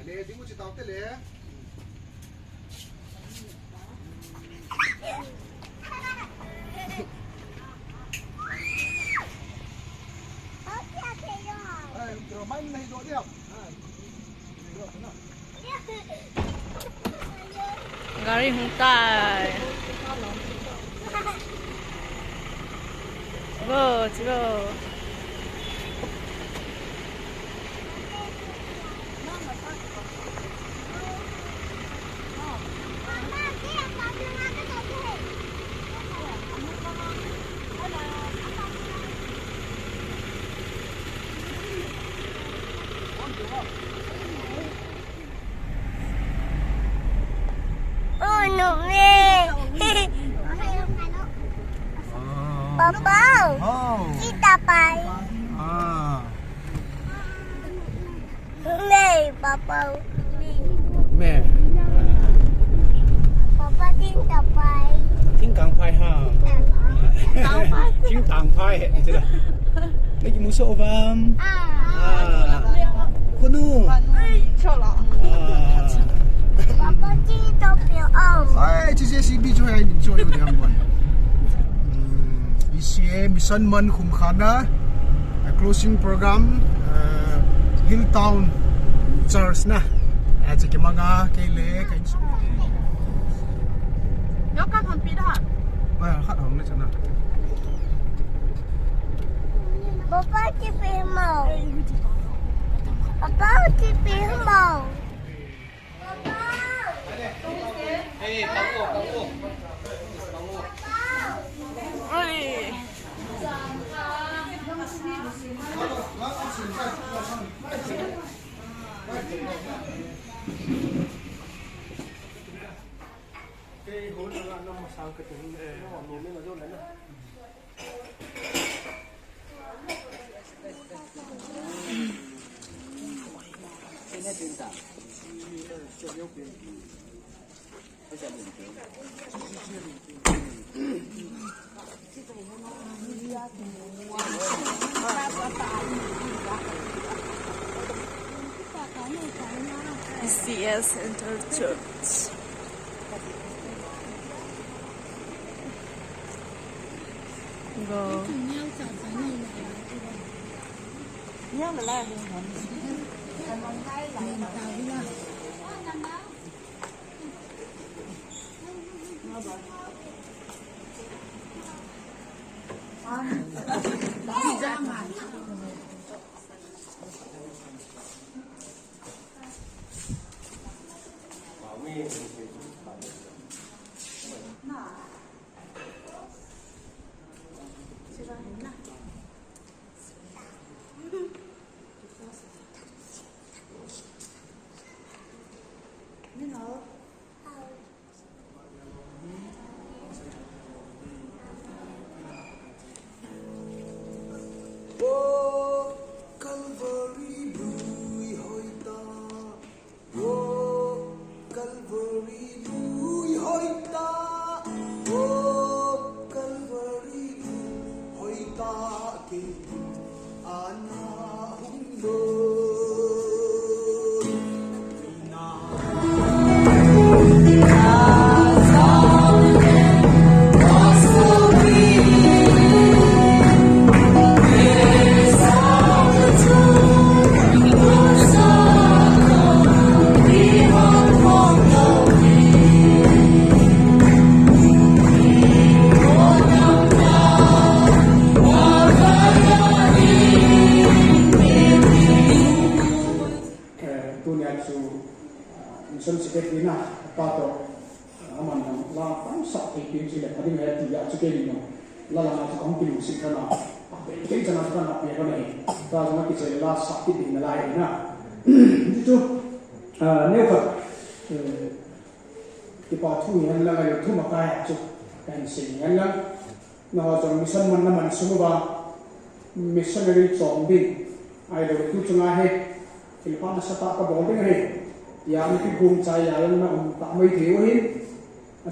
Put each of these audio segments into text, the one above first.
lệ đi mua chỉ tao thế lệ rồi may này rồi đi không Gari huntai. Go, go. Papa, kita pai. Này, Papa. Mẹ. Papa kita pai. Thiên càng phai ha. Thiên càng phai, thế là. Mấy cái muso vam. Cô nu. Papa kita biểu ông. Ai, chị sẽ bị cho anh cho yêu điểm buồn. Ici mission man khum khana closing program Hilltown Church na. Aje ke manga ke le ka insu. Yo kan hon pi da. Khát hồng đấy chana. Papa chỉ biểu màu. Papa chỉ biểu màu. Hey, bangun. Oi. Cái hố nó một sao cái tiếng nó nổ lên là rốt đấy nè. CS Center Church. Go. Nhớ là la đi hả? Nếu Phật thì bỏ thu hành là người thu mặc ai chụp cảnh sinh hành là nó trong mission mình là mình sống vào missionary chọn đi ai đâu tu chung ai hết thì phải sát ta có bốn cái này ya mình cái gồm trái ya nó tạo mấy thiếu hết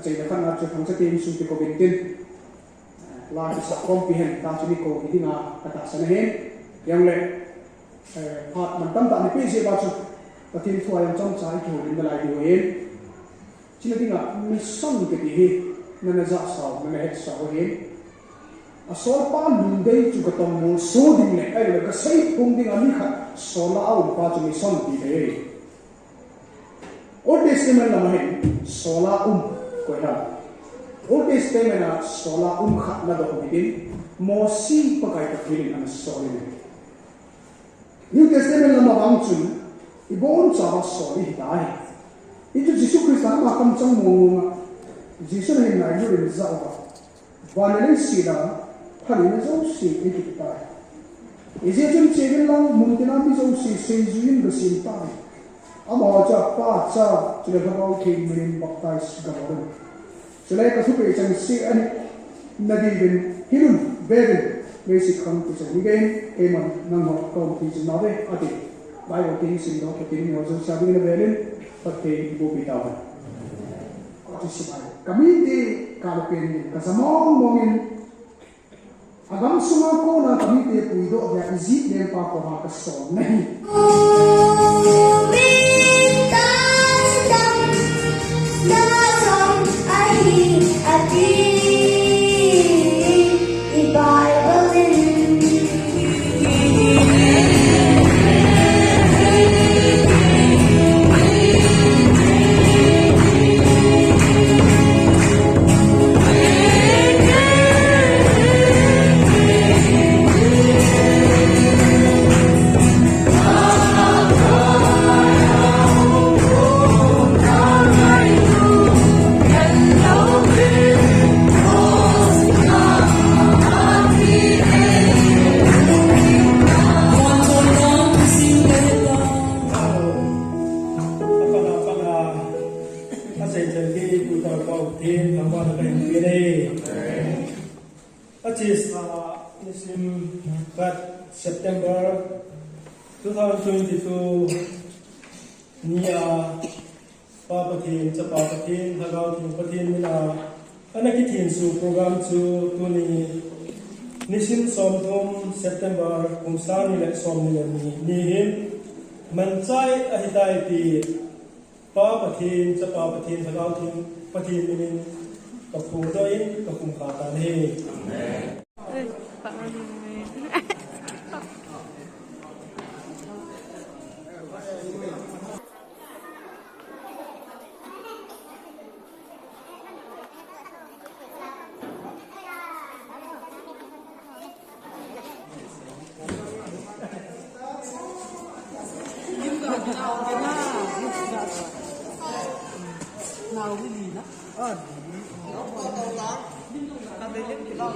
chỉ là phần nào chụp thằng sẽ tìm xuống thì có biến tin là cái sản phẩm bị hình ta chỉ có cái gì mà ta sẽ hết yang lệ phạt mình tâm tạm cái gì bao nhiêu patin thuai ang chong chai thu in dalai du hen china dinga mission ke ti hi nana za saw nana het saw hen asol pa lung dei chu ka tom mo so ding le ai le ka sei pung ding ani kha sola au pa chu mission ti de Old Testament lama hen sola ko ha Old Testament na sola khat na do bidin mo si pakai ka filin an soli New Testament lama bang chun ibon cha ba soli dai itu Jesus Christ ma kam chang mo Jesus ne na yu rin za ba wanale si da phali na zo si itu ta ije chun chegin lang mungtina bi zo si sejuin ga sin ta ama cha pa cha chile ba ke min baktai ga ba chile ka su pe chan si ani nadi bin hirun beden basic kham ti chani gen e man nang ho ko ti chna ve ati bai wo ti sin do ke ti ni ho zo sa bi na belen patte bo bi ta ba ko ti si bai kami ti ka pen ka samong mongin agam sunga ko na kami ti puido ya izit ne pa ko ha ka so nahi September 2022 niya papatin sa papatin hagaw ting patin nila anakitin su program su tuni nisin somthum September kung saan nila som nila nihin mansay ahiday ti papatin sa papatin hagaw ting patin nilin kapudoyin kakumkatan he Amen. Nào cái gì đó nó có đâu đó nó bị cái đó